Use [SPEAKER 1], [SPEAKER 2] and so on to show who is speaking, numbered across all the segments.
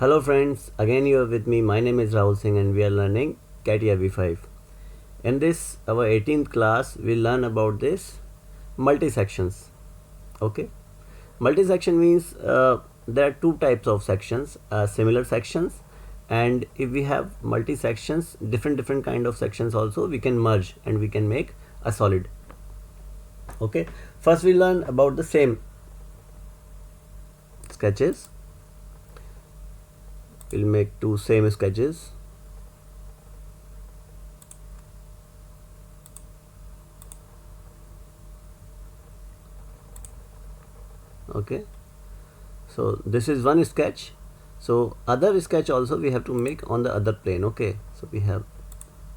[SPEAKER 1] Hello friends, again you are with me. My name is Rahul Singh and we are learning Catia V5. In this our 18th class we learn about this multi-sections. Okay, multi-section means there are two types of sections, similar sections, and if we have multi-sections, different kind of sections also, we can merge and we can make a solid. Okay, first we learn about the same sketches. We'll make two same sketches. Okay, so this is one sketch, so other sketch also we have to make on the other plane. Okay, so we have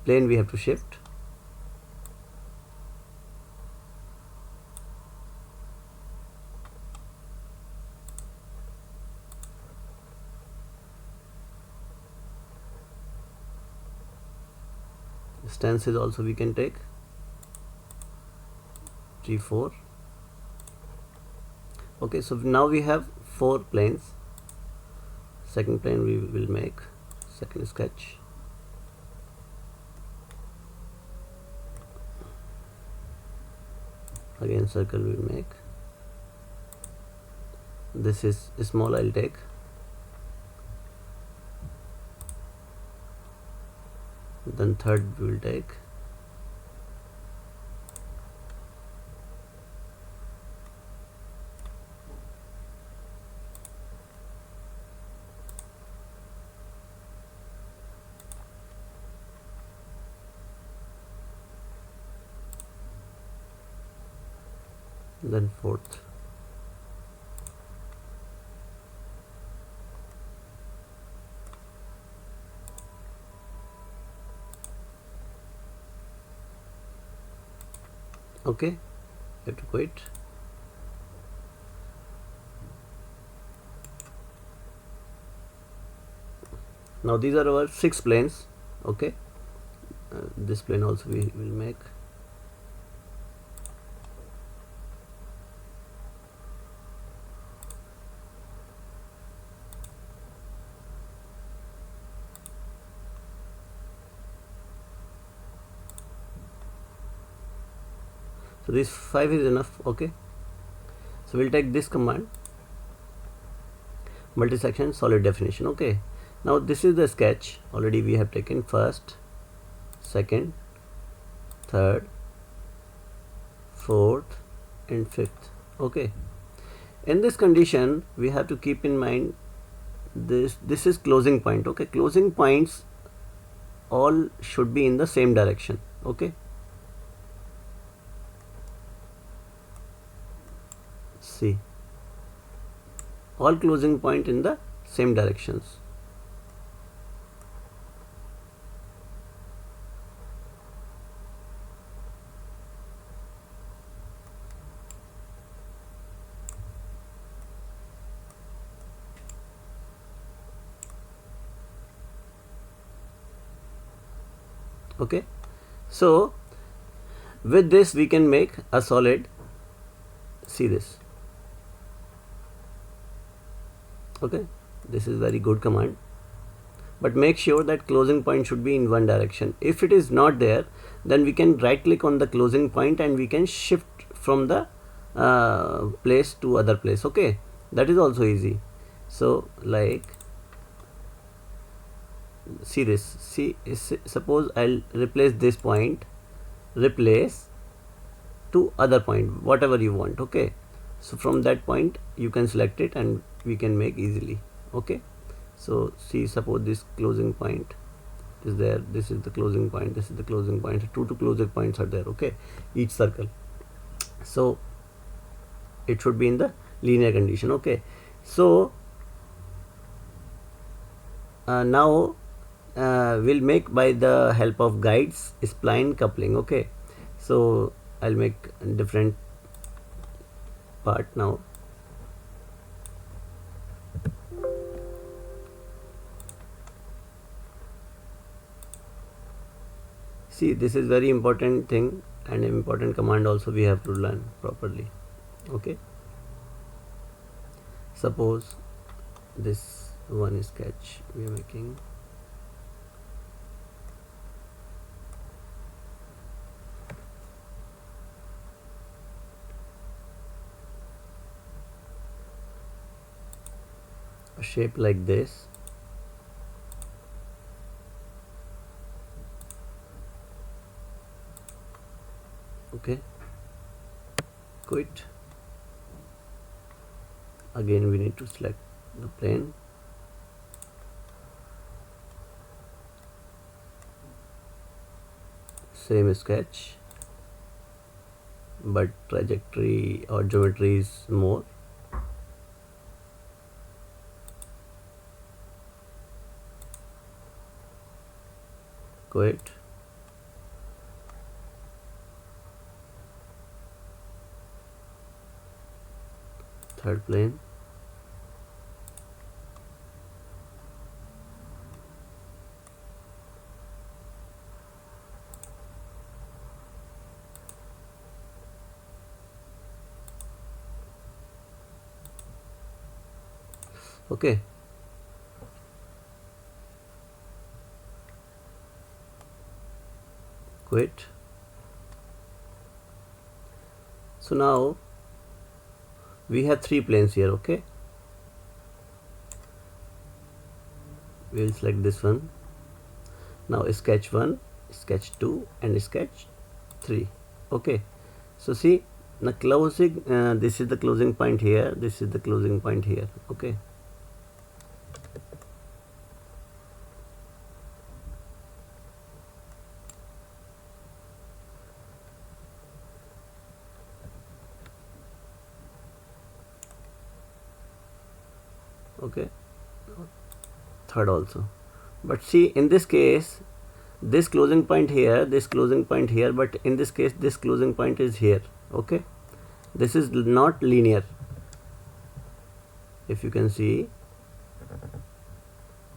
[SPEAKER 1] plane, we have to shift. Stances also we can take 3 4. Okay, so now we have 4 planes. Second plane we will make, second sketch. Again circle we will make. This is small, I'll take. Then third we will take. Then fourth. Okay, you have to quit. Now these are our 6 planes. Okay, this plane also we will make. So this 5 is enough. Okay, so we'll take this command, multi-section solid definition. Okay, now this is the sketch. Already we have taken first, second, third, fourth and fifth. Okay, in this condition we have to keep in mind this is closing point. Okay, closing points all should be in the same direction. Okay, see, all closing point in the same directions. Okay, so with this we can make a solid. See this. Okay, this is very good command, but make sure that closing point should be in one direction. If it is not there, then we can right click on the closing point and we can shift from the place to other place. Okay, that is also easy. So like, see this, see, suppose I'll replace this point, replace to other point, whatever you want. Okay, so from that point you can select it and we can make easily. Okay, so see, suppose this closing point is there, this is the closing point, this is the closing point, two closing points are there. Okay, each circle, so it should be in the linear condition. Okay, so now we'll make by the help of guides spline coupling. Okay, so I'll make a different part now. See, this is very important thing and important command also we have to learn properly. Okay, suppose this one sketch we are making. A shape like this. Okay, quit. Again we need to select the plane. Same sketch, but trajectory or geometry is more. Quit. Third plane. Okay, quit. So now we have three planes here. Okay, we will select this one. Now sketch 1, sketch 2 and sketch 3. Okay, so see the closing, this is the closing point here, this is the closing point here. Okay, okay, third also. But see, in this case this closing point here, this closing point here, but in this case this closing point is here. Okay, this is not linear. If you can see,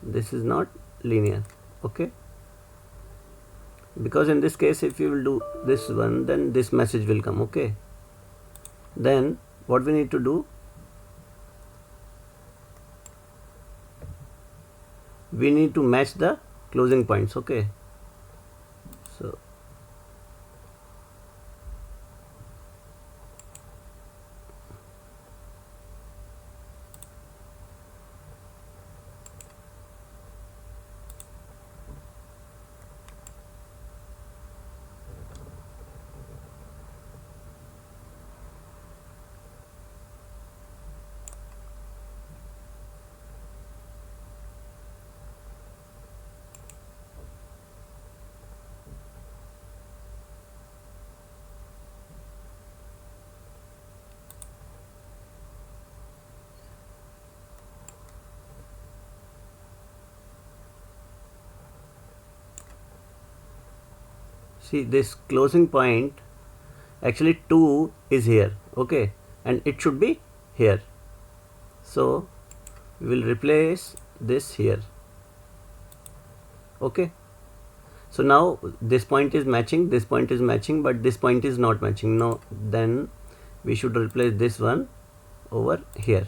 [SPEAKER 1] this is not linear. Okay, because in this case if you will do this one, then this message will come. Okay, then what we need to do, we need to match the closing points. Okay, so see this closing point, actually 2 is here. Okay, and it should be here, so we will replace this here. Okay, so now this point is matching, this point is matching, but this point is not matching. No, then we should replace this one over here.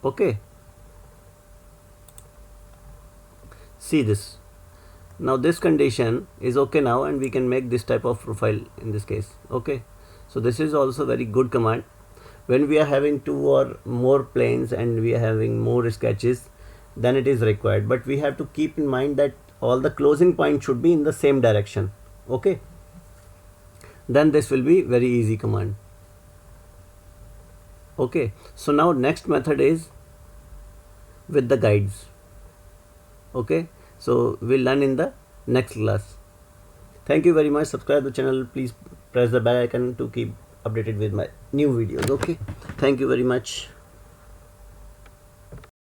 [SPEAKER 1] Okay, see this. Now this condition is okay now, and we can make this type of profile in this case. Okay, so this is also very good command. When we are having 2 or more planes and we are having more sketches, then it is required, but we have to keep in mind that all the closing points should be in the same direction. Okay, then this will be very easy command. Okay, so now next method is with the guides. Okay, so we'll learn in the next class. Thank you very much. Subscribe the channel. Please press the bell icon to keep updated with my new videos. Okay, thank you very much.